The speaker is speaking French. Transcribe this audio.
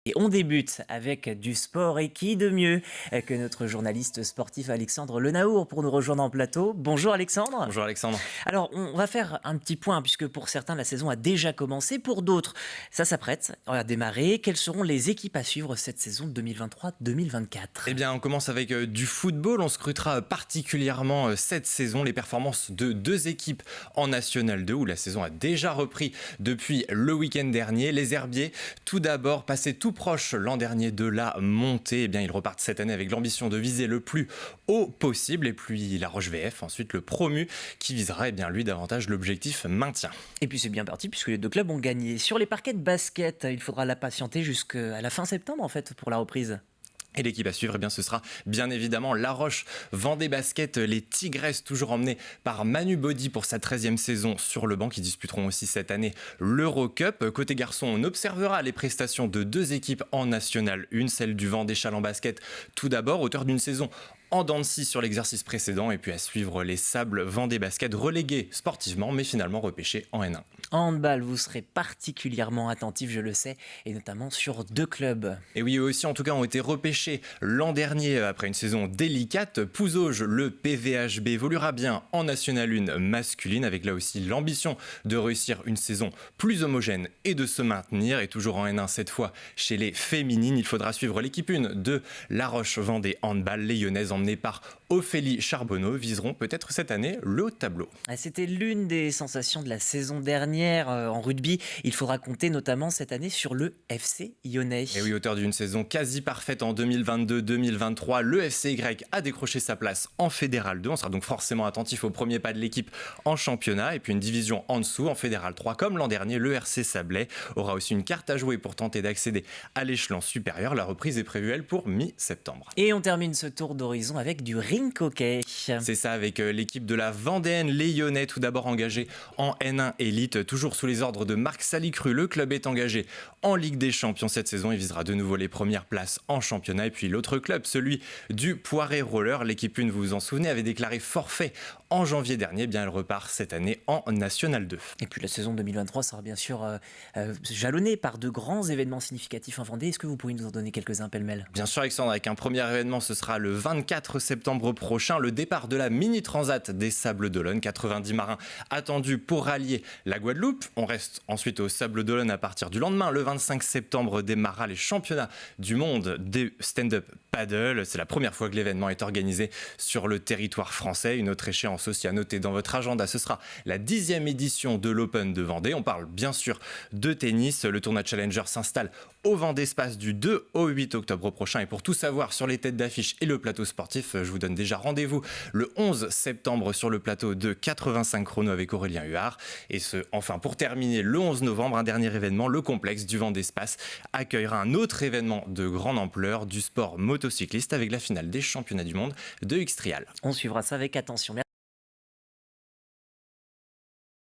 Et on débute avec du sport et qui de mieux que notre journaliste sportif Alexandre Lenaour pour nous rejoindre en plateau. Bonjour Alexandre. Bonjour Alexandre. Alors on va faire un petit point puisque pour certains la saison a déjà commencé, pour d'autres ça s'apprête à démarrer. Quelles seront les équipes à suivre cette saison 2023-2024? Eh bien, on commence avec du football. On scrutera particulièrement cette saison les performances de deux équipes en National 2 où la saison a déjà repris depuis le week-end dernier. Les Herbiers, tout d'abord, passés tout proche l'an dernier de la montée. Eh bien, ils repartent cette année avec l'ambition de viser le plus haut possible. Et puis la Roche VF, ensuite le promu, qui visera, lui, davantage l'objectif maintien. Et puis c'est bien parti puisque les deux clubs ont gagné. Sur les parquets de basket, il faudra la patienter jusqu'à la fin septembre en fait pour la reprise. Et l'équipe à suivre, ce sera bien évidemment La Roche Vendée Basket, les Tigresses, toujours emmenés par Manu Body pour sa 13e saison sur le banc, qui disputeront aussi cette année l'Eurocup. Côté garçon, on observera les prestations de deux équipes en National 1, celle du Vendée Chalon Basket tout d'abord, auteur d'une saison en dents de scie sur l'exercice précédent, et puis à suivre les Sables Vendée Basket, relégués sportivement mais finalement repêchés en N1. En handball, vous serez particulièrement attentif, je le sais, et notamment sur deux clubs. Et oui, eux aussi en tout cas ont été repêchés l'an dernier après une saison délicate. Pouzauges, le PVHB, évoluera bien en National 1 masculine, avec là aussi l'ambition de réussir une saison plus homogène et de se maintenir. Et toujours en N1 cette fois chez les féminines, il faudra suivre l'équipe 1 de La Roche-Vendée Handball. Les Lyonnaises, emmenées par Ophélie Charbonneau, viseront peut-être cette année le haut de tableau. C'était l'une des sensations de la saison dernière en rugby. Il faudra compter notamment cette année sur le FC Lyonnais. Et oui, auteur d'une saison quasi parfaite en 2022-2023, le FCY a décroché sa place en Fédéral 2. On sera donc forcément attentif aux premiers pas de l'équipe en championnat. Et puis une division en dessous, en Fédéral 3, comme l'an dernier, le RC Sablé aura aussi une carte à jouer pour tenter d'accéder à l'échelon supérieur. La reprise est prévue, elle, pour mi-septembre. Et on termine ce tour d'horizon avec du ring hockey. C'est ça, avec l'équipe de la Vendéenne, les Lyonnais, tout d'abord engagés en N1 Elite, toujours sous les ordres de Marc Salicru. Le club est engagé en Ligue des Champions cette saison. Il visera de nouveau les premières places en championnat. Et puis l'autre club, celui du Poiré Roller, l'équipe 1, vous vous en souvenez, avait déclaré forfait en janvier dernier. Elle repart cette année en National 2. Et puis la saison 2023 sera bien sûr jalonnée par de grands événements significatifs en Vendée. Est-ce que vous pourriez nous en donner quelques-uns pêle-mêle? Bien sûr Alexandre, avec un premier événement, ce sera le 24 septembre prochain, le départ de la Mini Transat des Sables d'Olonne. 90 marins attendus pour rallier la Guadeloupe. On reste ensuite aux Sables d'Olonne à partir du lendemain. Le 25 septembre démarrera les championnats du monde des stand-up paddle. C'est la première fois que l'événement est organisé sur le territoire français. Une autre échéance aussi à noter dans votre agenda, ce sera la 10e édition de l'Open de Vendée. On parle bien sûr de tennis. Le tournoi Challenger s'installe au Vendée Space du 2 au 8 octobre prochain. Et pour tout savoir sur les têtes d'affiche et le plateau sportif, je vous donne déjà rendez-vous le 11 septembre sur le plateau de 85 chrono avec Aurélien Huard. Et enfin, pour terminer, le 11 novembre, un dernier événement, le complexe du Vendée Space accueillera un autre événement de grande ampleur, du sport motocycliste, avec la finale des championnats du monde de X-Trial. On suivra ça avec attention.